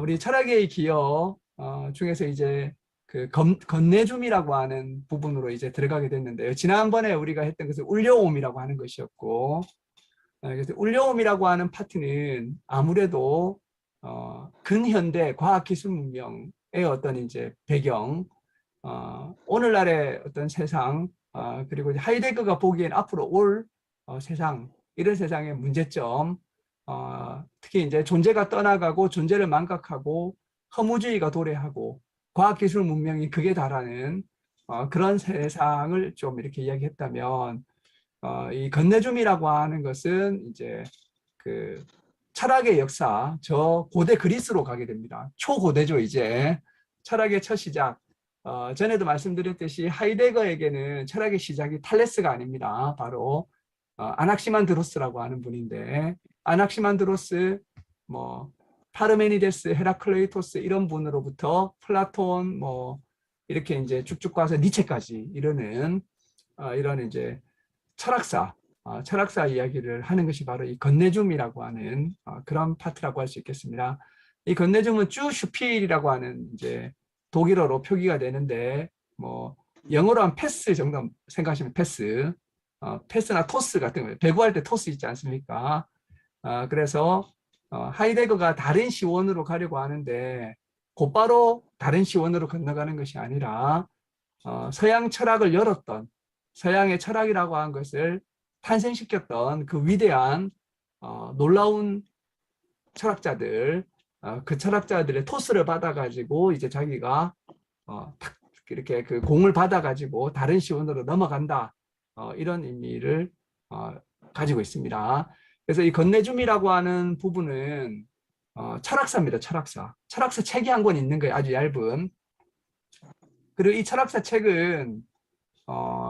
우리 철학의 기여 중에서 이제 그 건네줌이라고 하는 부분으로 이제 들어가게 됐는데요. 지난번에 우리가 했던 것은 울려옴이라고 하는 것이었고, 그래서 울려옴이라고 하는 파트는 아무래도 근현대 과학기술 문명의 어떤 이제 배경, 오늘날의 어떤 세상, 그리고 이제 하이데거가 보기엔 앞으로 올 세상, 이런 세상의 문제점, 특히 이제 존재가 떠나가고 존재를 망각하고 허무주의가 도래하고 과학기술 문명이 극에 달하는 그런 세상을 좀 이렇게 이야기했다면, 이 건네줌이라고 하는 것은 이제 그 철학의 역사, 저 고대 그리스로 가게 됩니다. 초고대죠, 이제. 철학의 첫 시작. 전에도 말씀드렸듯이 하이데거에게는 철학의 시작이 탈레스가 아닙니다. 바로 아낙시만드로스라고 하는 분인데, 아낙시만드로스, 뭐 파르메니데스, 헤라클레이토스 이런 분으로부터 플라톤, 뭐 이렇게 이제 쭉쭉 가서 니체까지 이르는 이런 이제 철학사, 철학사 이야기를 하는 것이 바로 이 건네줌이라고 하는 그런 파트라고 할 수 있겠습니다. 이 건네줌은 쭈 슈필이라고 하는 이제 독일어로 표기가 되는데, 뭐 영어로 하면 패스 정도 생각하시면 패스, 패스나 토스 같은 거, 배구할 때 토스 있지 않습니까? 그래서 하이데거가 다른 시원으로 가려고 하는데 곧바로 다른 시원으로 건너가는 것이 아니라 서양 철학을 열었던, 서양의 철학이라고 하는 것을 탄생시켰던 그 위대한 놀라운 철학자들, 그 철학자들의 토스를 받아가지고 이제 자기가 탁 이렇게 그 공을 받아가지고 다른 시원으로 넘어간다, 이런 의미를 가지고 있습니다. 그래서 이 건네줌이라고 하는 부분은 철학사입니다. 철학사. 철학사 책이 한 권 있는 거예요. 아주 얇은. 그리고 이 철학사 책은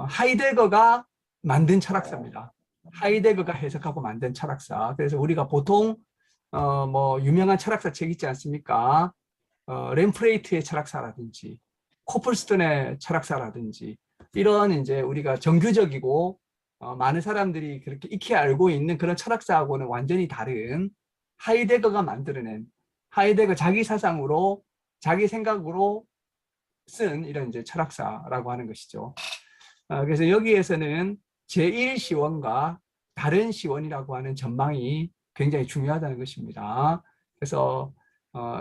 하이데거가 만든 철학사입니다. 하이데거가 해석하고 만든 철학사. 그래서 우리가 보통 뭐 유명한 철학사 책 있지 않습니까? 램프레이트의 철학사라든지 코플스톤의 철학사라든지 이런 이제 우리가 정규적이고 많은 사람들이 그렇게 익히 알고 있는 그런 철학사하고는 완전히 다른 하이데거가 만들어낸, 하이데거 자기 사상으로 자기 생각으로 쓴 이런 이제 철학사라고 하는 것이죠. 그래서 여기에서는 제1시원과 다른 시원이라고 하는 전망이 굉장히 중요하다는 것입니다. 그래서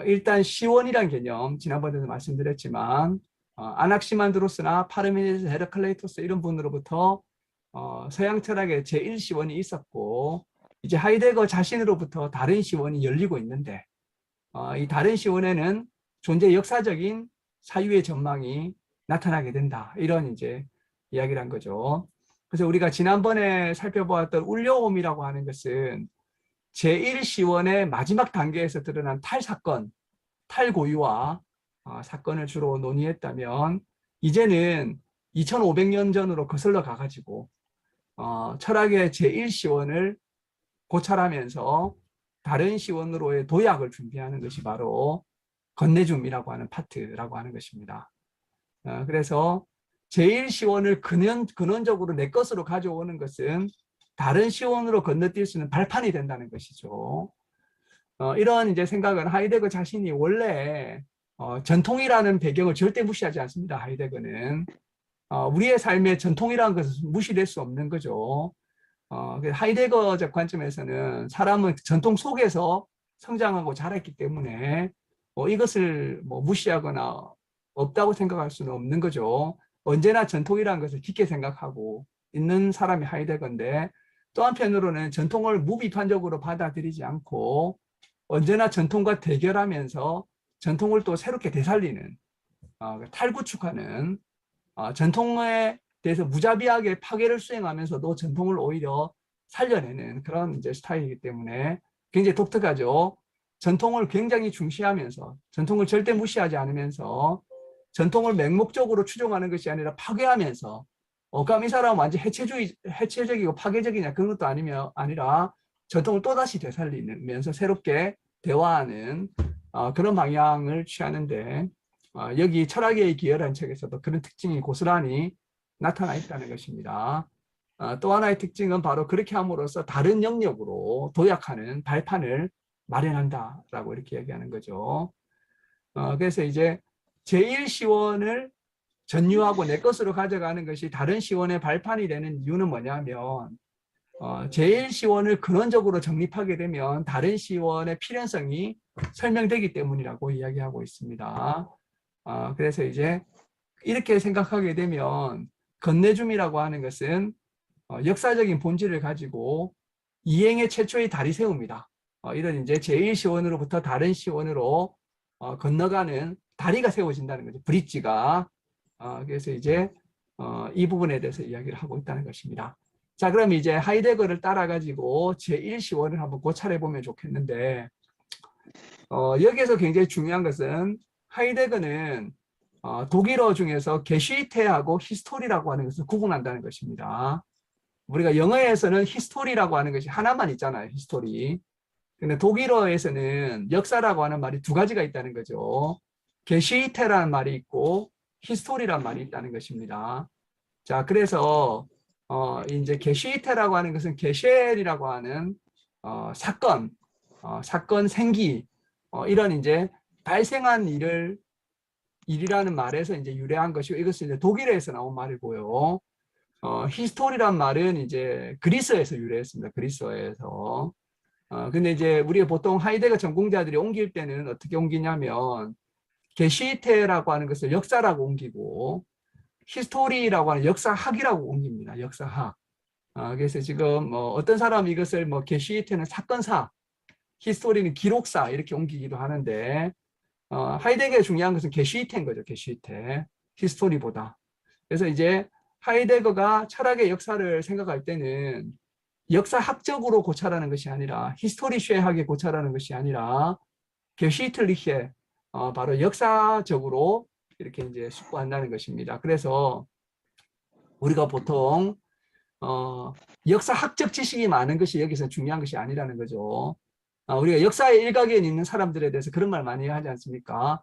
일단 시원이란 개념, 지난번에도 말씀드렸지만 아낙시만드로스나 파르메니데스, 헤라클레이토스 이런 분으로부터 서양 철학의 제1시원이 있었고, 이제 하이데거 자신으로부터 다른 시원이 열리고 있는데, 이 다른 시원에는 존재 역사적인 사유의 전망이 나타나게 된다, 이런 이제 이야기를 한 거죠. 그래서 우리가 지난번에 살펴보았던 울려옴이라고 하는 것은 제1시원의 마지막 단계에서 드러난 탈사건, 탈고유와 사건을 주로 논의했다면, 이제는 2500년 전으로 거슬러 가가지고 철학의 제1시원을 고찰하면서 다른 시원으로의 도약을 준비하는 것이 바로 건네줌이라고 하는 파트라고 하는 것입니다. 그래서 제1시원을 근원적으로 내 것으로 가져오는 것은 다른 시원으로 건너뛸 수 있는 발판이 된다는 것이죠. 이런 이제 생각은 하이데거 자신이 원래 전통이라는 배경을 절대 무시하지 않습니다. 하이데거는 우리의 삶의 전통이라는 것을 무시될 수 없는 거죠. 하이데거적 관점에서는 사람은 전통 속에서 성장하고 자랐기 때문에 이것을 뭐 무시하거나 없다고 생각할 수는 없는 거죠. 언제나 전통이라는 것을 깊게 생각하고 있는 사람이 하이데거인데, 또 한편으로는 전통을 무비판적으로 받아들이지 않고 언제나 전통과 대결하면서 전통을 또 새롭게 되살리는, 탈구축하는, 전통에 대해서 무자비하게 파괴를 수행하면서도 전통을 오히려 살려내는 그런 이제 스타일이기 때문에 굉장히 독특하죠. 전통을 굉장히 중시하면서, 전통을 절대 무시하지 않으면서, 전통을 맹목적으로 추종하는 것이 아니라 파괴하면서, 그럼 이 사람은 완전 해체적이고 파괴적이냐, 그런 것도 아니라 전통을 또다시 되살리면서 새롭게 대화하는 그런 방향을 취하는데, 여기 철학의 기여라는 책에서도 그런 특징이 고스란히 나타나 있다는 것입니다. 또 하나의 특징은 바로 그렇게 함으로써 다른 영역으로 도약하는 발판을 마련한다라고 이렇게 얘기하는 거죠. 그래서 이제 제1시원을 전유하고 내 것으로 가져가는 것이 다른 시원의 발판이 되는 이유는 뭐냐면 제1시원을 근원적으로 정립하게 되면 다른 시원의 필연성이 설명되기 때문이라고 이야기하고 있습니다. 그래서 이제 이렇게 생각하게 되면 건네줌이라고 하는 것은 역사적인 본질을 가지고 이행의 최초의 다리 세웁니다. 이런 이제 제1시원으로부터 다른 시원으로 건너가는 다리가 세워진다는 거죠. 브릿지가. 그래서 이제 이 부분에 대해서 이야기를 하고 있다는 것입니다. 자, 그럼 이제 하이데거를 따라가지고 제1시원을 한번 고찰해 보면 좋겠는데, 여기에서 굉장히 중요한 것은 하이데거는 독일어 중에서 게슈이테하고 히스토리라고 하는 것을 구분한다는 것입니다. 우리가 영어에서는 히스토리라고 하는 것이 하나만 있잖아요. 히스토리. 근데 독일어에서는 역사라고 하는 말이 두 가지가 있다는 거죠. 게슈이테라는 말이 있고 히스토리라는 말이 있다는 것입니다. 자, 그래서 이제 게슈이테라고 하는 것은 게쉘이라고 하는 사건, 사건 생기 이런 이제 발생한 일이라는 말에서 이제 유래한 것이고 이것은 이제 독일에서 나온 말이고요. 히스토리란 말은 이제 그리스에서 유래했습니다. 그리스어에서. 근데 이제 우리가 보통 하이데거 전공자들이 옮길 때는 어떻게 옮기냐면 게시테라고 하는 것을 역사라고 옮기고 히스토리라고 하는 역사학이라고 옮깁니다. 역사학. 그래서 지금 어떤 사람이 이것을 뭐 게시테는 사건사, 히스토리는 기록사 이렇게 옮기기도 하는데 하이데거의 중요한 것은 게시테인 거죠. 게시테. 히스토리보다. 그래서 이제 하이데거가 철학의 역사를 생각할 때는 역사학적으로 고찰하는 것이 아니라 히스토리쉐하게 고찰하는 것이 아니라 게시틀리헤 바로 역사적으로 이렇게 이제 숙고한다는 것입니다. 그래서 우리가 보통 역사학적 지식이 많은 것이 여기서 중요한 것이 아니라는 거죠. 우리가 역사의 일각에 있는 사람들에 대해서 그런 말 많이 하지 않습니까?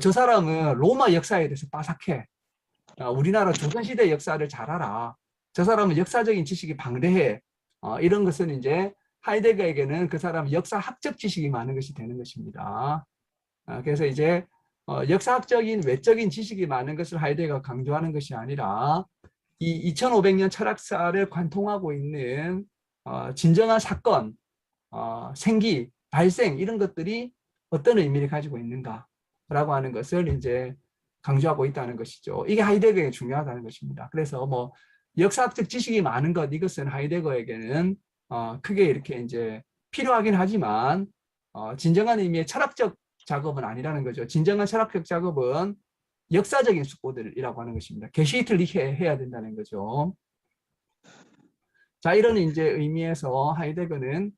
저 사람은 로마 역사에 대해서 빠삭해. 우리나라 조선시대 역사를 잘 알아. 저 사람은 역사적인 지식이 방대해. 이런 것은 이제 하이데거에게는 그 사람 역사학적 지식이 많은 것이 되는 것입니다. 그래서 이제 역사학적인 외적인 지식이 많은 것을 하이데거가 강조하는 것이 아니라 이 2500년 철학사를 관통하고 있는 진정한 사건, 생기, 발생 이런 것들이 어떤 의미를 가지고 있는가라고 하는 것을 이제 강조하고 있다는 것이죠. 이게 하이데거에게 중요하다는 것입니다. 그래서 뭐 역사학적 지식이 많은 것 이것은 하이데거에게는 크게 이렇게 이제 필요하긴 하지만 진정한 의미의 철학적 작업은 아니라는 거죠. 진정한 철학적 작업은 역사적인 숙고들이라고 하는 것입니다. 게시틀리헤 해야 된다는 거죠. 자, 이런 이제 의미에서 하이데거는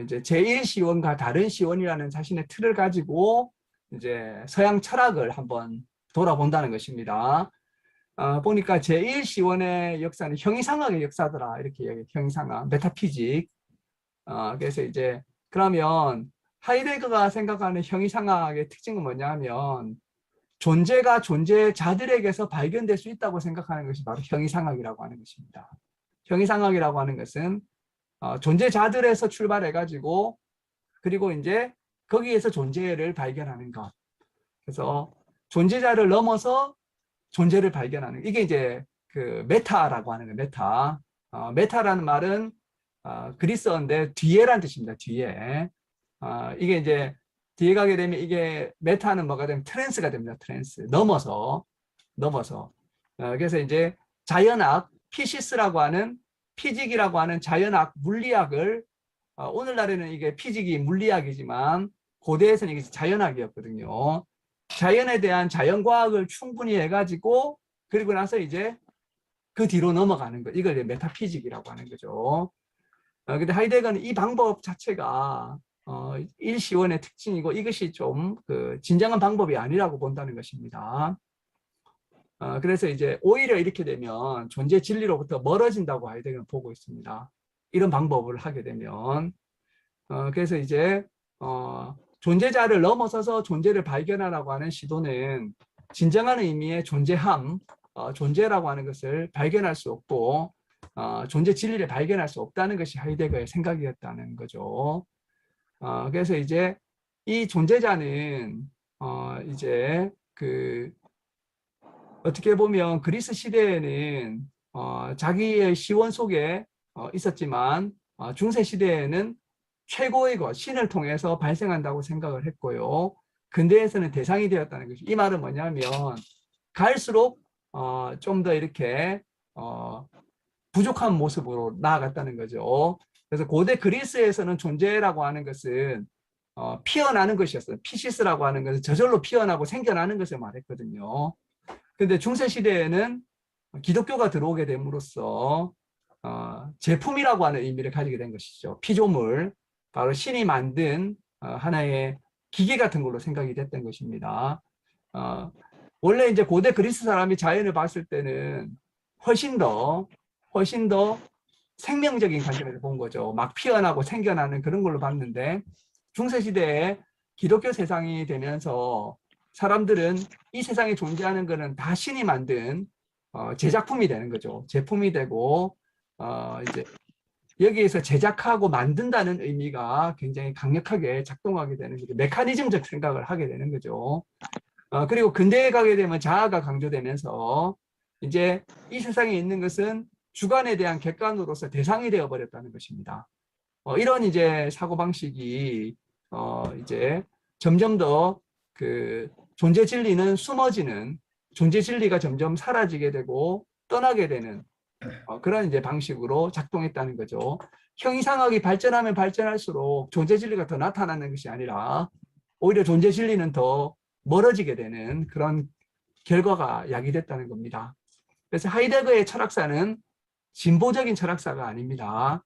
이제 제1시원과 다른 시원이라는 자신의 틀을 가지고 이제 서양 철학을 한번 돌아본다는 것입니다. 보니까 제1시원의 역사는 형이상학의 역사더라 이렇게 얘기해요. 형이상학, 메타피직. 그래서 이제 그러면 하이데거가 생각하는 형이상학의 특징은 뭐냐면 존재가 존재자들에게서 발견될 수 있다고 생각하는 것이 바로 형이상학이라고 하는 것입니다. 형이상학이라고 하는 것은 존재자들에서 출발해가지고 그리고 이제 거기에서 존재를 발견하는 것. 그래서 존재자를 넘어서 존재를 발견하는 이게 이제 그 메타라고 하는 거예요. 메타. 메타라는 말은 그리스어인데 뒤에란 뜻입니다. 뒤에. 이게 이제 뒤에 가게 되면 이게 메타는 뭐가 되면 트랜스가 됩니다. 트랜스. 넘어서. 그래서 이제 자연학, 피시스라고 하는 피직이라고 하는 자연학, 물리학을 오늘날에는 이게 피직이 물리학이지만 고대에서는 이게 자연학이었거든요. 자연에 대한 자연과학을 충분히 해가지고 그리고 나서 이제 그 뒤로 넘어가는 거. 이걸 메타피직이라고 하는 거죠. 근데 하이데거는 이 방법 자체가 일시원의 특징이고 이것이 좀 그 진정한 방법이 아니라고 본다는 것입니다. 그래서 이제 오히려 이렇게 되면 존재 진리로부터 멀어진다고 하이데거는 보고 있습니다. 이런 방법을 하게 되면 그래서 이제 존재자를 넘어서서 존재를 발견하라고 하는 시도는 진정한 의미의 존재함, 존재라고 하는 것을 발견할 수 없고 존재 진리를 발견할 수 없다는 것이 하이데거의 생각이었다는 거죠. 그래서 이제 이 존재자는 이제 어떻게 보면 그리스 시대에는 자기의 시원 속에 있었지만 중세 시대에는 최고의 것, 신을 통해서 발생한다고 생각을 했고요. 근대에서는 대상이 되었다는 것이, 이 말은 뭐냐면 갈수록 좀 더 이렇게 부족한 모습으로 나아갔다는 거죠. 그래서 고대 그리스에서는 존재라고 하는 것은 피어나는 것이었어요. 피시스라고 하는 것은 저절로 피어나고 생겨나는 것을 말했거든요. 근데 중세 시대에는 기독교가 들어오게 됨으로써 제품이라고 하는 의미를 가지게 된 것이죠. 피조물, 바로 신이 만든 하나의 기계 같은 걸로 생각이 됐던 것입니다. 원래 이제 고대 그리스 사람이 자연을 봤을 때는 훨씬 더 생명적인 관점에서 본 거죠. 막 피어나고 생겨나는 그런 걸로 봤는데, 중세 시대에 기독교 세상이 되면서 사람들은 이 세상에 존재하는 것은 다 신이 만든 제작품이 되는 거죠. 제품이 되고 이제 여기에서 제작하고 만든다는 의미가 굉장히 강력하게 작동하게 되는 거죠. 메커니즘적 생각을 하게 되는 거죠. 그리고 근대에 가게 되면 자아가 강조되면서 이제 이 세상에 있는 것은 주관에 대한 객관으로서 대상이 되어 버렸다는 것입니다. 이런 이제 사고 방식이 이제 점점 더 그 존재 진리는 숨어지는, 존재 진리가 점점 사라지게 되고 떠나게 되는 그런 이제 방식으로 작동했다는 거죠. 형이상학이 발전하면 발전할수록 존재 진리가 더 나타나는 것이 아니라 오히려 존재 진리는 더 멀어지게 되는 그런 결과가 야기됐다는 겁니다. 그래서 하이데거의 철학사는 진보적인 철학사가 아닙니다.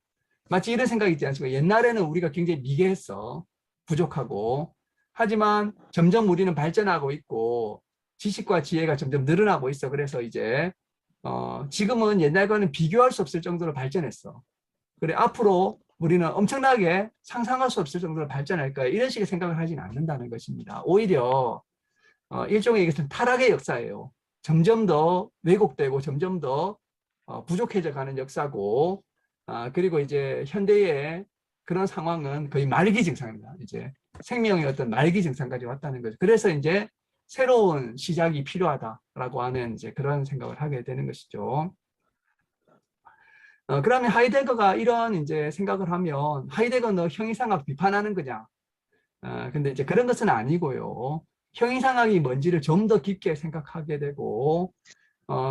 마치 이런 생각이 있지 않습니까? 옛날에는 우리가 굉장히 미개했어. 부족하고. 하지만 점점 우리는 발전하고 있고 지식과 지혜가 점점 늘어나고 있어. 그래서 이제 지금은 옛날과는 비교할 수 없을 정도로 발전했어. 그래, 앞으로 우리는 엄청나게 상상할 수 없을 정도로 발전할 거야. 이런 식의 생각을 하지는 않는다는 것입니다. 오히려 일종의 이것은 타락의 역사예요. 점점 더 왜곡되고 점점 더 부족해져 가는 역사고, 그리고 이제 현대의 그런 상황은 거의 말기 증상입니다. 이제 생명의 어떤 말기 증상까지 왔다는 거죠. 그래서 이제 새로운 시작이 필요하다라고 하는 이제 그런 생각을 하게 되는 것이죠. 그러면 하이데거가 이런 이제 생각을 하면 하이데거 너 형이상학 비판하는 거냐? 근데 이제 그런 것은 아니고요. 형이상학이 뭔지를 좀 더 깊게 생각하게 되고,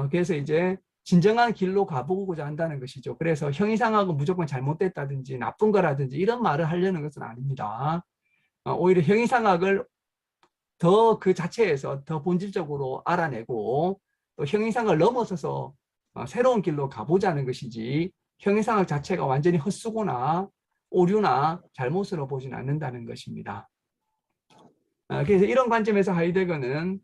그래서 이제 진정한 길로 가보고자 한다는 것이죠. 그래서 형이상학은 무조건 잘못됐다든지 나쁜 거라든지 이런 말을 하려는 것은 아닙니다. 오히려 형이상학을 더 그 자체에서 더 본질적으로 알아내고 또 형이상을 넘어서서 새로운 길로 가보자는 것이지, 형이상학 자체가 완전히 헛수고나 오류나 잘못으로 보지는 않는다는 것입니다. 그래서 이런 관점에서 하이데거는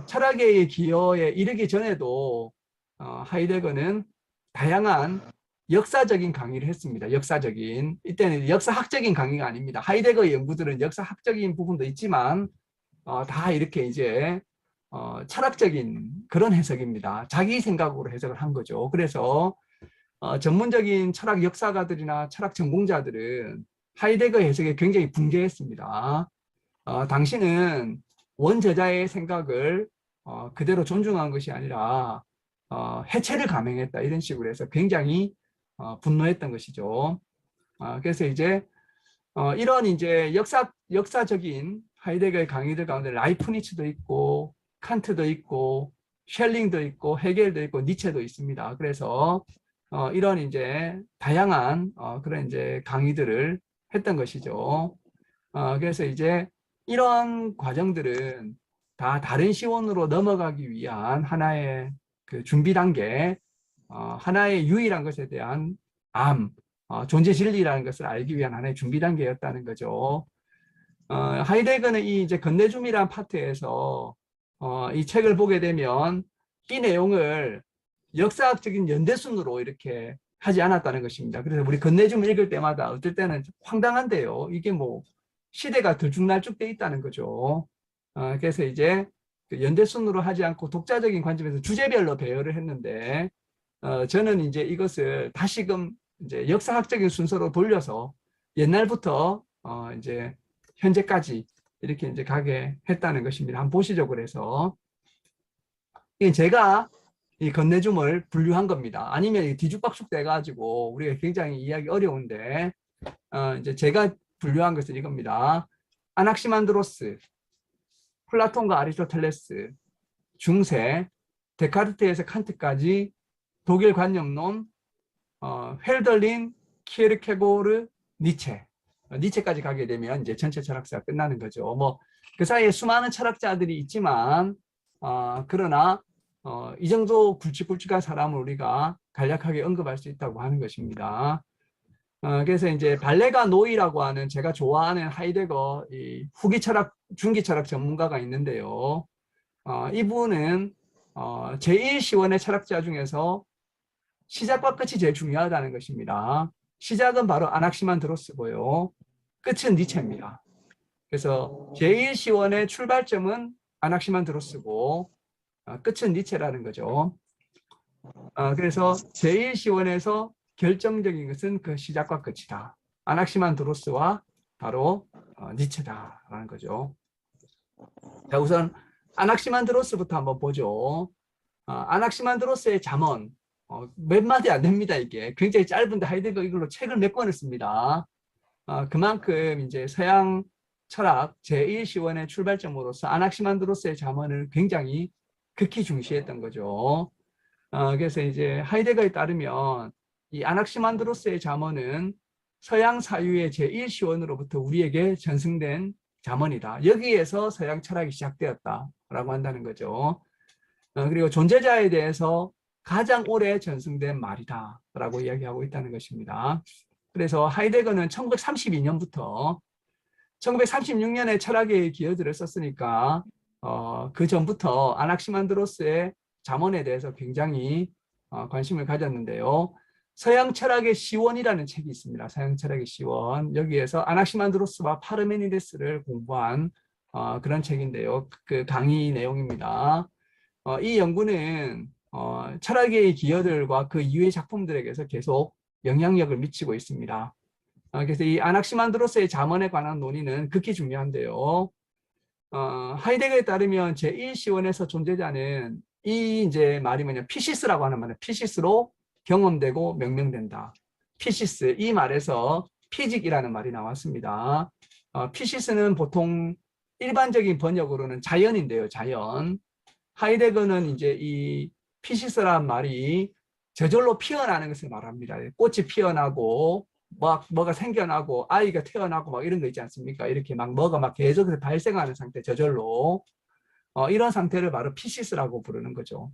철학계의 기여에 이르기 전에도 하이데거는 다양한 역사적인 강의를 했습니다. 역사적인, 이때는 역사학적인 강의가 아닙니다. 하이데거의 연구들은 역사학적인 부분도 있지만 다 이렇게 이제 철학적인 그런 해석입니다. 자기 생각으로 해석을 한 거죠. 그래서 전문적인 철학 역사가들이나 철학 전공자들은 하이데거 해석에 굉장히 붕괴했습니다. 당신은 원저자의 생각을 그대로 존중한 것이 아니라 해체를 감행했다, 이런 식으로 해서 굉장히 분노했던 것이죠. 그래서 이제 이런 이제 역사적인 하이데거의 강의들 가운데 라이프니츠도 있고 칸트도 있고 셸링도 있고 헤겔도 있고 니체도 있습니다. 그래서 이런 이제 다양한 그런 이제 강의들을 했던 것이죠. 그래서 이제 이런 과정들은 다 다른 시원으로 넘어가기 위한 하나의 그 준비 단계, 하나의 유일한 것에 대한 존재 진리라는 것을 알기 위한 하나의 준비 단계였다는 거죠. 하이데거는 이 이제 건네줌이라는 파트에서 이 책을 보게 되면 이 내용을 역사학적인 연대순으로 이렇게 하지 않았다는 것입니다. 그래서 우리 건네줌을 읽을 때마다 어떨 때는 황당한데요. 이게 뭐 시대가 들쭉날쭉돼 있다는 거죠. 그래서 이제 그 연대순으로 하지 않고 독자적인 관점에서 주제별로 배열을 했는데, 저는 이제 이것을 다시금 이제 역사학적인 순서로 돌려서 옛날부터 이제 현재까지 이렇게 이제 가게 했다는 것입니다. 한번 보시죠. 그래서 이게 제가 이 건네줌을 분류한 겁니다. 아니면 뒤죽박죽 돼가지고 우리가 굉장히 이해하기 어려운데 이제 제가 분류한 것은 이겁니다. 아낙시만드로스, 플라톤과 아리스토텔레스, 중세, 데카르트에서 칸트까지 독일 관념론, 헬덜린, 키에르케고르, 니체. 니체까지 가게 되면 이제 전체 철학사가 끝나는 거죠. 뭐 그 사이에 수많은 철학자들이 있지만 그러나 이 정도 굵직굵직한 사람을 우리가 간략하게 언급할 수 있다고 하는 것입니다. 그래서 이제 발레가 노이라고 하는 제가 좋아하는 하이데거 이 후기 철학, 중기 철학 전문가가 있는데요. 이분은 제1시원의 철학자 중에서 시작과 끝이 제일 중요하다는 것입니다. 시작은 바로 아낙시만드로스고요. 끝은 니체입니다. 그래서 제1시원의 출발점은 아낙시만드로스고 끝은 니체라는 거죠. 그래서 제1시원에서 결정적인 것은 그 시작과 끝이다. 아낙시만드로스와 바로 니체다라는 거죠. 자, 우선 아낙시만드로스부터 한번 보죠. 아낙시만드로스의 잠언 몇 마디 안 됩니다. 이게 굉장히 짧은데 하이데거 이걸로 책을 몇 권을 씁니다. 그만큼 이제 서양 철학 제1시원의 출발점으로서 아낙시만드로스의 잠언을 굉장히 극히 중시했던 거죠. 그래서 이제 하이데거에 따르면 이 아낙시만드로스의 잠언은 서양 사유의 제1시원으로부터 우리에게 전승된 잠언이다. 여기에서 서양 철학이 시작되었다라고 한다는 거죠. 그리고 존재자에 대해서 가장 오래 전승된 말이다라고 이야기하고 있다는 것입니다. 그래서 하이데거는 1932년부터 1936년에 철학의 기여들을 썼으니까 그 전부터 아낙시만드로스의 잠언에 대해서 굉장히 관심을 가졌는데요. 서양 철학의 시원이라는 책이 있습니다. 서양 철학의 시원. 여기에서 아낙시만드로스와 파르메니데스를 공부한 그런 책인데요. 그 강의 내용입니다. 이 연구는 철학의 기여들과 그 이후의 작품들에게서 계속 영향력을 미치고 있습니다. 그래서 이 아낙시만드로스의 잠언에 관한 논의는 극히 중요한데요. 하이데거에 따르면 제1시원에서 존재자는 이 이제 말이 뭐냐 피시스라고 하는 말은 피시스로 경험되고 명명된다. 피시스 이 말에서 피직이라는 말이 나왔습니다. 피시스는 보통 일반적인 번역으로는 자연인데요. 자연. 하이데거는 이제 이 피시스란 말이 저절로 피어나는 것을 말합니다. 꽃이 피어나고 막 뭐가 생겨나고 아이가 태어나고 막 이런 거 있지 않습니까? 이렇게 막 뭐가 막 계속해서 발생하는 상태 저절로 이런 상태를 바로 피시스라고 부르는 거죠.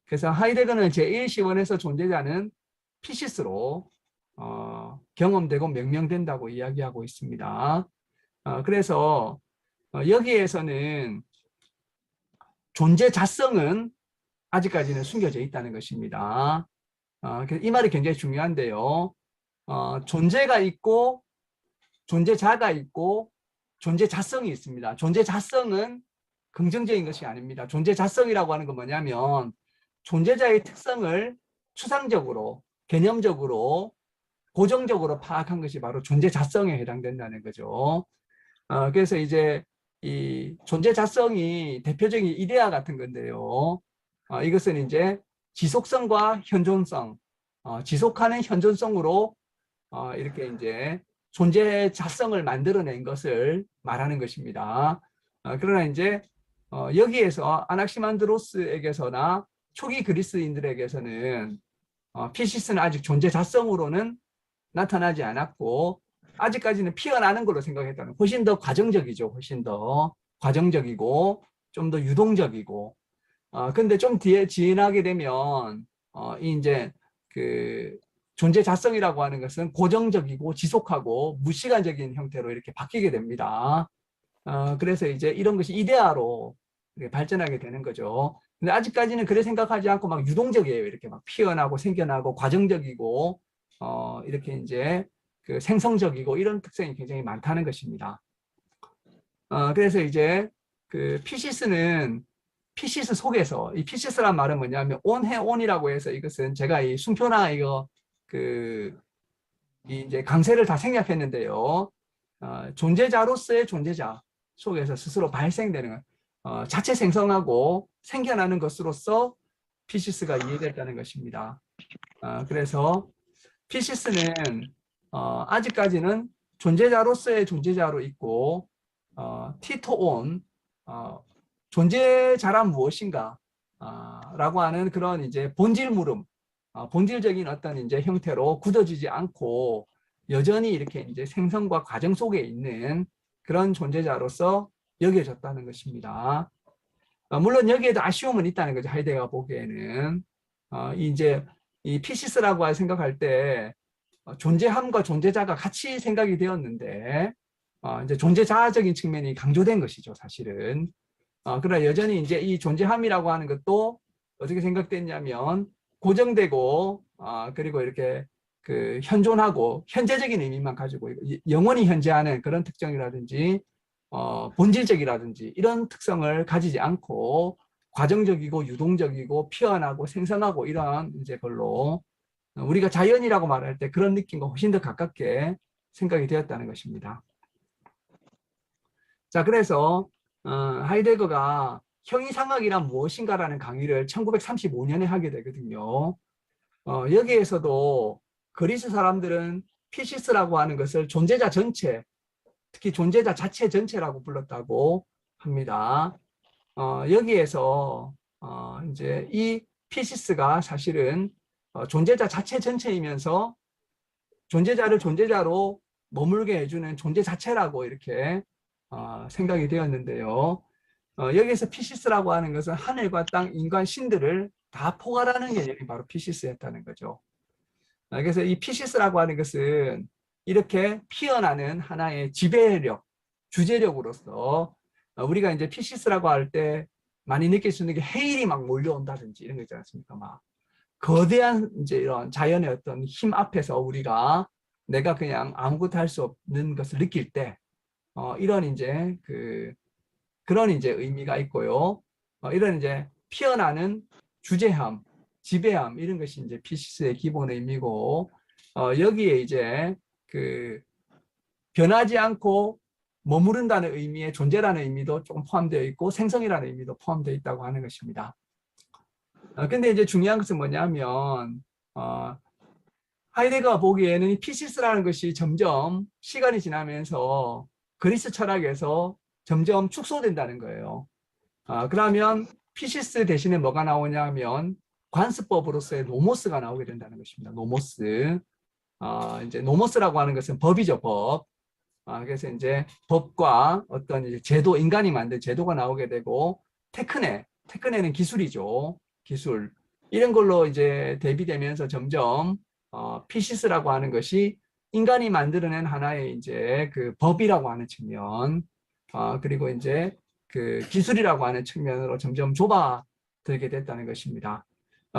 그래서 하이데거는 제1시원에서 존재자는 피시스로 경험되고 명명된다고 이야기하고 있습니다. 그래서 여기에서는 존재 자성은 아직까지는 숨겨져 있다는 것입니다. 이 말이 굉장히 중요한데요. 존재가 있고 존재자가 있고 존재 자성이 있습니다. 존재 자성은 긍정적인 것이 아닙니다. 존재 자성이라고 하는 건 뭐냐면 존재자의 특성을 추상적으로 개념적으로 고정적으로 파악한 것이 바로 존재 자성에 해당된다는 거죠. 그래서 이제 이 존재 자성이 대표적인 이데아 같은 건데요. 이것은 이제 지속성과 현존성, 지속하는 현존성으로 이렇게 이제 존재 자성을 만들어낸 것을 말하는 것입니다. 그러나 이제 여기에서 아낙시만드로스에게서나 초기 그리스인들에게서는 피시스는 아직 존재 자성으로는 나타나지 않았고 아직까지는 피어나는 걸로 생각했다는 훨씬 더 과정적이죠. 훨씬 더 과정적이고 좀 더 유동적이고 근데 좀 뒤에 지나게 되면 이제 그 존재 자성이라고 하는 것은 고정적이고 지속하고 무시간적인 형태로 이렇게 바뀌게 됩니다. 그래서 이제 이런 것이 이데아로 발전하게 되는 거죠. 근데 아직까지는 그래 생각하지 않고 막 유동적이에요. 이렇게 막 피어나고 생겨나고 과정적이고 이렇게 이제 그 생성적이고 이런 특성이 굉장히 많다는 것입니다. 그래서 이제 그 피시스는 피시스 속에서 이 피시스란 말은 뭐냐면 온해 온이라고 해서 이것은 제가 이 순표나 이거 그 이제 강세를 다 생략했는데요. 존재자로서의 존재자 속에서 스스로 발생되는 자체 생성하고 생겨나는 것으로서 피시스가 이해됐다는 것입니다. 그래서 피시스는 아직까지는 존재자로서의 존재자로 있고 티토온 존재자란 무엇인가 라고 하는 그런 이제 본질 물음, 본질적인 어떤 이제 형태로 굳어지지 않고 여전히 이렇게 이제 생성과 과정 속에 있는 그런 존재자로서 여겨졌다는 것입니다. 물론 여기에도 아쉬움은 있다는 거죠. 하이데거가 보기에는 이제 이 피시스라고 생각할 때 존재함과 존재자가 같이 생각이 되었는데 이제 존재자적인 측면이 강조된 것이죠, 사실은. 그러나 여전히 이제 이 존재함이라고 하는 것도 어떻게 생각됐냐면 고정되고 그리고 이렇게 그 현존하고 현재적인 의미만 가지고 영원히 현재하는 그런 특징이라든지 본질적이라든지 이런 특성을 가지지 않고 과정적이고 유동적이고 피어나고 생성하고 이런 이제 걸로 우리가 자연이라고 말할 때 그런 느낌과 훨씬 더 가깝게 생각이 되었다는 것입니다. 자, 그래서 하이데거가 형이상학이란 무엇인가라는 강의를 1935년에 하게 되거든요. 여기에서도 그리스 사람들은 피시스라고 하는 것을 존재자 전체, 특히 존재자 자체 전체라고 불렀다고 합니다. 여기에서 이제 이 피시스가 사실은 존재자 자체 전체이면서 존재자를 존재자로 머물게 해주는 존재 자체라고 이렇게 생각이 되었는데요. 여기에서 피시스라고 하는 것은 하늘과 땅, 인간, 신들을 다 포괄하는 개념이 바로 피시스였다는 거죠. 그래서 이 피시스라고 하는 것은 이렇게 피어나는 하나의 지배력, 주제력으로서 우리가 이제 피시스라고 할 때 많이 느낄 수 있는 게 해일이 막 몰려온다든지 이런 거 있지 않습니까? 막 거대한 이제 이런 자연의 어떤 힘 앞에서 우리가 내가 그냥 아무것도 할 수 없는 것을 느낄 때 이런 이제 그런 이제 의미가 있고요. 이런 이제 피어나는 주제함, 지배함 이런 것이 이제 피시스의 기본 의미고 여기에 이제 변하지 않고 머무른다는 의미의 존재라는 의미도 조금 포함되어 있고 생성이라는 의미도 포함되어 있다고 하는 것입니다. 근데 이제 중요한 것은 뭐냐면 하이데거가 보기에는 이 피시스라는 것이 점점 시간이 지나면서 그리스 철학에서 점점 축소된다는 거예요. 그러면 피시스 대신에 뭐가 나오냐면 관습법으로서의 노모스가 나오게 된다는 것입니다. 노모스. 이제 노모스라고 하는 것은 법이죠, 법. 그래서 이제 법과 어떤 이제 제도, 인간이 만든 제도가 나오게 되고 테크네는 기술이죠. 기술. 이런 걸로 이제 대비되면서 점점 피시스라고 하는 것이 인간이 만들어낸 하나의 이제 그 법이라고 하는 측면, 그리고 이제 그 기술이라고 하는 측면으로 점점 좁아들게 됐다는 것입니다.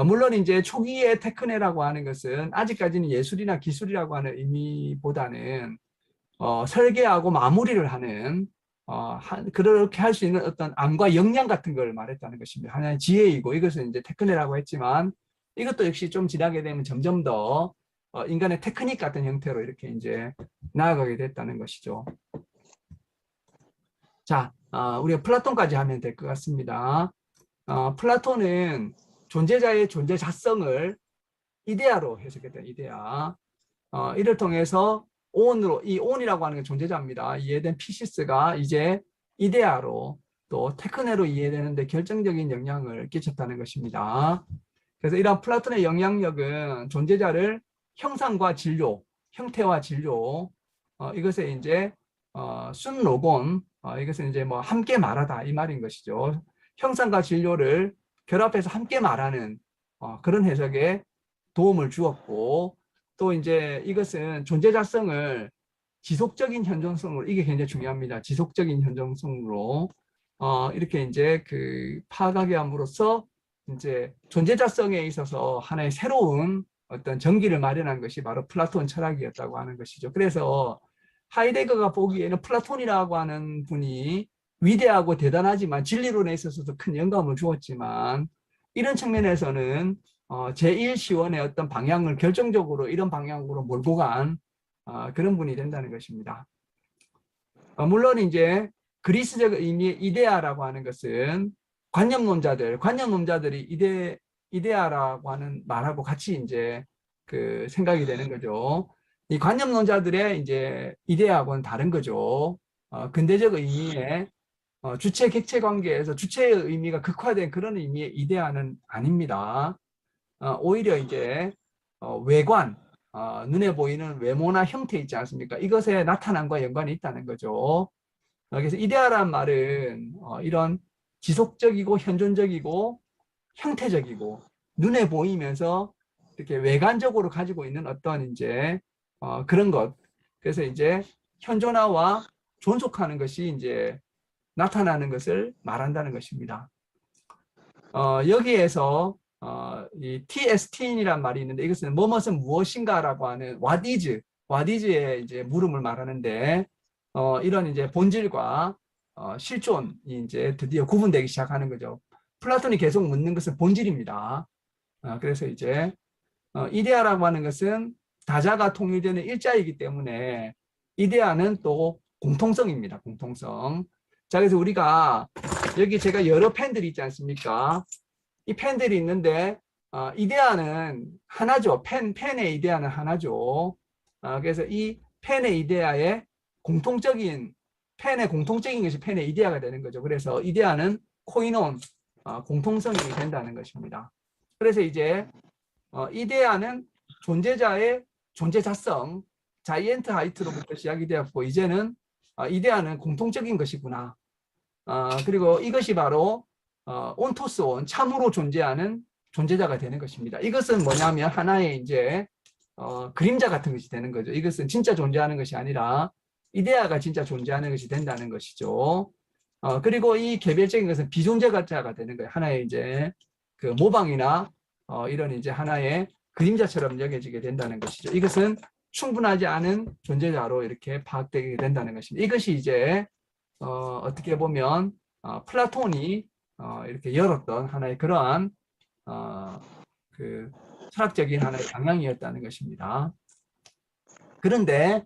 물론 이제 초기의 테크네라고 하는 것은 아직까지는 예술이나 기술이라고 하는 의미보다는 설계하고 마무리를 하는 그렇게 할 수 있는 어떤 암과 역량 같은 걸 말했다는 것입니다. 하나의 지혜이고 이것은 이제 테크네라고 했지만 이것도 역시 좀 지나게 되면 점점 더 인간의 테크닉 같은 형태로 이렇게 이제 나아가게 됐다는 것이죠. 자, 우리가 플라톤까지 하면 될 것 같습니다. 플라톤은 존재자의 존재자성을 이데아로 해석했다. 이데아. 이를 통해서 온으로, 이 온이라고 하는 게 존재자입니다. 이해된 피시스가 이제 이데아로 또 테크네로 이해되는데 결정적인 영향을 끼쳤다는 것입니다. 그래서 이러한 플라톤의 영향력은 존재자를 형상과 진료, 형태와 진료, 이것에 이제 순로곤, 이것은 이제 뭐 함께 말하다 이 말인 것이죠. 형상과 진료를 결합해서 함께 말하는 그런 해석에 도움을 주었고, 또 이제 이것은 존재자성을 지속적인 현존성으로, 이게 굉장히 중요합니다. 지속적인 현존성으로 이렇게 이제 파악하게 함으로써 이제 존재자성에 있어서 하나의 새로운 어떤 전기를 마련한 것이 바로 플라톤 철학이었다고 하는 것이죠. 그래서 하이데거가 보기에는 플라톤이라고 하는 분이 위대하고 대단하지만 진리론에 있어서도 큰 영감을 주었지만 이런 측면에서는 제1시원의 어떤 방향을 결정적으로 이런 방향으로 몰고 간 그런 분이 된다는 것입니다. 물론 이제 그리스적 의미의 이데아라고 하는 것은 관념론자들이 이데아라고 하는 말하고 같이 이제 그 생각이 되는 거죠. 이 관념론자들의 이제 이데아하고는 다른 거죠. 근대적 의미의 주체 객체 관계에서 주체의 의미가 극화된 그런 의미의 이데아는 아닙니다. 오히려 이제 외관, 눈에 보이는 외모나 형태 있지 않습니까? 이것의 나타남과 연관이 있다는 거죠. 그래서 이데아란 말은 이런 지속적이고 현존적이고 형태적이고 눈에 보이면서 이렇게 외관적으로 가지고 있는 어떤 이제 그런 것. 그래서 이제 현존화와 존속하는 것이 이제 나타나는 것을 말한다는 것입니다. 여기에서 이 TST인이란 말이 있는데 이것은 뭐뭇은 무엇인가라고 하는 what is의 이제 물음을 말하는데 이런 이제 본질과 실존이 이제 드디어 구분되기 시작하는 거죠. 플라톤이 계속 묻는 것은 본질입니다. 그래서 이제 이데아라고 하는 것은 다자가 통일되는 일자이기 때문에 이데아는 또 공통성입니다. 공통성. 자, 그래서 우리가 여기 제가 여러 펜들이 있지 않습니까? 이 펜들이 있는데 이데아는 하나죠. 펜의 이데아는 하나죠. 그래서 이 펜의 이데아의 펜의 공통적인 것이 펜의 이데아가 되는 거죠. 그래서 이데아는 코이논, 공통성이 된다는 것입니다. 그래서 이제 이데아는 존재자의 존재자성, 자이언트 하이트로부터 시작이 되었고 이제는 이데아는 공통적인 것이구나. 그리고 이것이 바로 온토스온, 참으로 존재하는 존재자가 되는 것입니다. 이것은 뭐냐면 하나의 이제 그림자 같은 것이 되는 거죠. 이것은 진짜 존재하는 것이 아니라 이데아가 진짜 존재하는 것이 된다는 것이죠. 그리고 이 개별적인 것은 비존재자가 되는 거예요. 하나의 이제 그 모방이나 이런 이제 하나의 그림자처럼 여겨지게 된다는 것이죠. 이것은 충분하지 않은 존재자로 이렇게 파악되게 된다는 것입니다. 이것이 이제 어떻게 보면 플라톤이 이렇게 열었던 하나의 그러한 그 철학적인 하나의 방향이었다는 것입니다. 그런데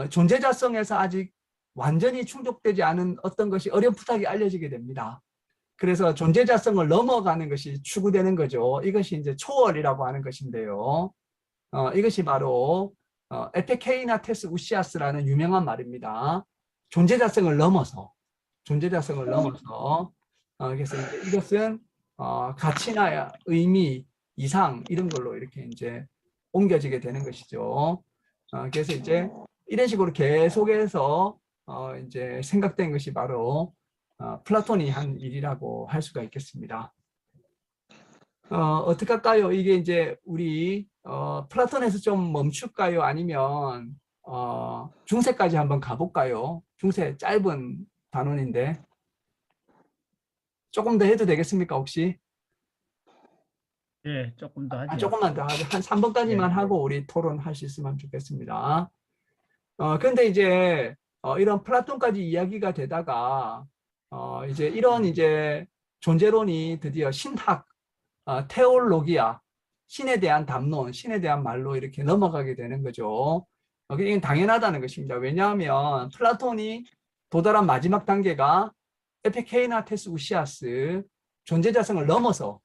존재자성에서 아직 완전히 충족되지 않은 어떤 것이 어렴풋하게 알려지게 됩니다. 그래서 존재자성을 넘어가는 것이 추구되는 거죠. 이것이 이제 초월이라고 하는 것인데요. 이것이 바로 에페케이나테스 우시아스라는 유명한 말입니다. 존재자성을 넘어서 그래서 이것은 가치나 의미, 이상 이런 걸로 이렇게 이제 옮겨지게 되는 것이죠. 그래서 이제 이런 식으로 계속해서 이제 생각된 것이 바로 플라톤이 한 일이라고 할 수가 있겠습니다. 어떻게 할까요? 이게 이제 우리 플라톤에서 좀 멈출까요? 아니면 중세까지 한번 가볼까요? 중세 짧은 단원인데 조금 더 해도 되겠습니까, 혹시? 예, 조금 더 하죠. 조금만 더 하죠. 한 3번까지만 네. 하고 우리 토론할 수 있으면 좋겠습니다. 그런데 이제 이런 플라톤까지 이야기가 되다가 이제 이런 이제 존재론이 드디어 신학, 테올로기아, 신에 대한 담론, 신에 대한 말로 이렇게 넘어가게 되는 거죠. 이건 당연하다는 것입니다. 왜냐하면 플라톤이 도달한 마지막 단계가 에피케이나테스 우시아스, 존재자성을 넘어서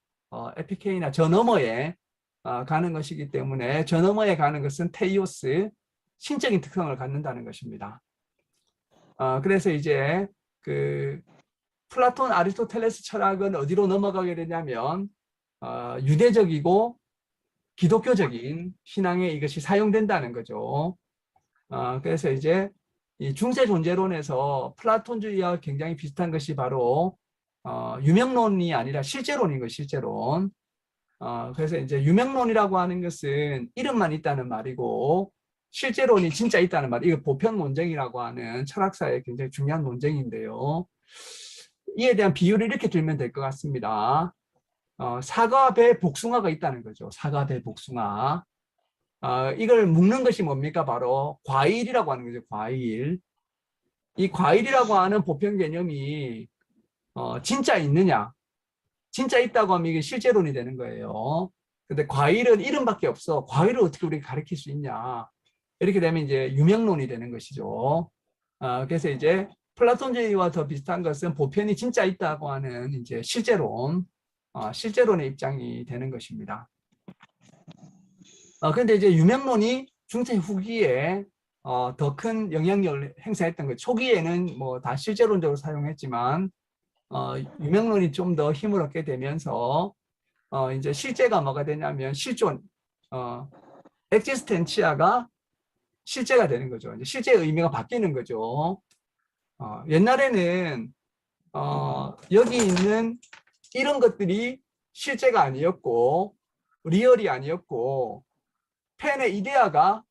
에피케이나 저 너머에 가는 것이기 때문에 저 너머에 가는 것은 테이오스, 신적인 특성을 갖는다는 것입니다. 그래서 이제 그 플라톤 아리스토텔레스 철학은 어디로 넘어가게 되냐면 유대적이고 기독교적인 신앙에 이것이 사용된다는 거죠. 그래서 이제 이 중세 존재론에서 플라톤주의와 굉장히 비슷한 것이 바로 유명론이 아니라 실제론인 것, 실제론. 그래서 이제 유명론이라고 하는 것은 이름만 있다는 말이고 실제론이 진짜 있다는 말. 이거 보편 논쟁이라고 하는 철학사의 굉장히 중요한 논쟁인데요. 이에 대한 비유를 이렇게 들면 될 것 같습니다. 사과, 배, 복숭아가 있다는 거죠. 사과, 배, 복숭아. 이걸 묶는 것이 뭡니까? 바로 과일이라고 하는 거죠. 과일. 이 과일이라고 하는 보편 개념이 진짜 있느냐? 진짜 있다고 하면 이게 실제론이 되는 거예요. 근데 과일은 이름밖에 없어. 과일을 어떻게 우리가 가르칠 수 있냐? 이렇게 되면 이제 유명론이 되는 것이죠. 그래서 이제 플라톤주의와 더 비슷한 것은 보편이 진짜 있다고 하는 이제 실제론의 입장이 되는 것입니다. 그런데 이제 유명론이 중세 후기에 더 큰 영향력을 행사했던 것. 초기에는 뭐 다 실제론적으로 사용했지만 유명론이 좀 더 힘을 얻게 되면서 이제 실제가 뭐가 되냐면 실존, 엑지스텐치아가 실제가 되는 거죠. 이제 실제의 의미가 바뀌는 거죠. 옛날에는 여기 있는 이런 것들이 실제가 아니었고 리얼이 아니었고 펜의 이데아가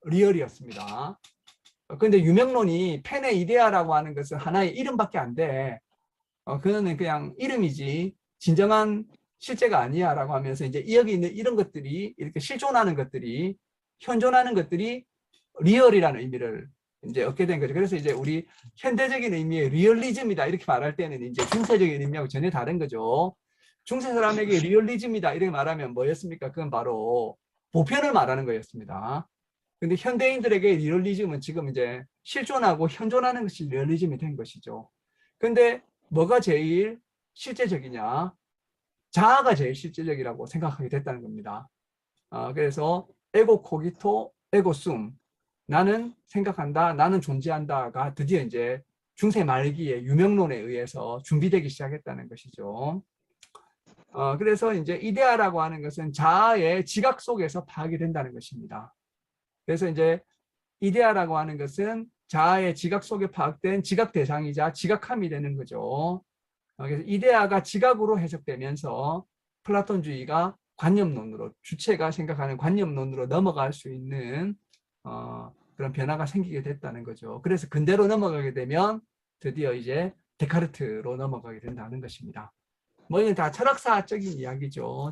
리얼이었습니다. 그런데 유명론이 펜의 이데아라고 하는 것은 하나의 이름밖에 안 돼. 그거는 그냥 이름이지 진정한 실제가 아니야 라고 하면서 이제 여기 있는 이런 것들이 이렇게 실존하는 것들이 현존하는 것들이 리얼이라는 의미를 이제 얻게 된 거죠. 그래서 이제 우리 현대적인 의미의 리얼리즘이다 이렇게 말할 때는 이제 중세적인 의미하고 전혀 다른 거죠. 중세 사람에게 리얼리즘이다 이렇게 말하면 뭐였습니까? 그건 바로 보편을 말하는 거였습니다. 근데 현대인들에게 리얼리즘은 지금 이제 실존하고 현존하는 것이 리얼리즘이 된 것이죠. 근데 뭐가 제일 실제적이냐? 자아가 제일 실제적이라고 생각하게 됐다는 겁니다. 그래서 에고 코기토, 에고 숨. 나는 생각한다, 나는 존재한다가 드디어 이제 중세 말기에 유명론에 의해서 준비되기 시작했다는 것이죠. 그래서 이제 이데아라고 하는 것은 자아의 지각 속에서 파악이 된다는 것입니다. 그래서 이제 이데아라고 하는 것은 자아의 지각 속에 파악된 지각 대상이자 지각함이 되는 거죠. 그래서 이데아가 지각으로 해석되면서 플라톤주의가 관념론으로 주체가 생각하는 관념론으로 넘어갈 수 있는 그런 변화가 생기게 됐다는 거죠. 그래서 근대로 넘어가게 되면 드디어 이제 데카르트로 넘어가게 된다는 것입니다. 뭐 이건 다 철학사적인 이야기죠.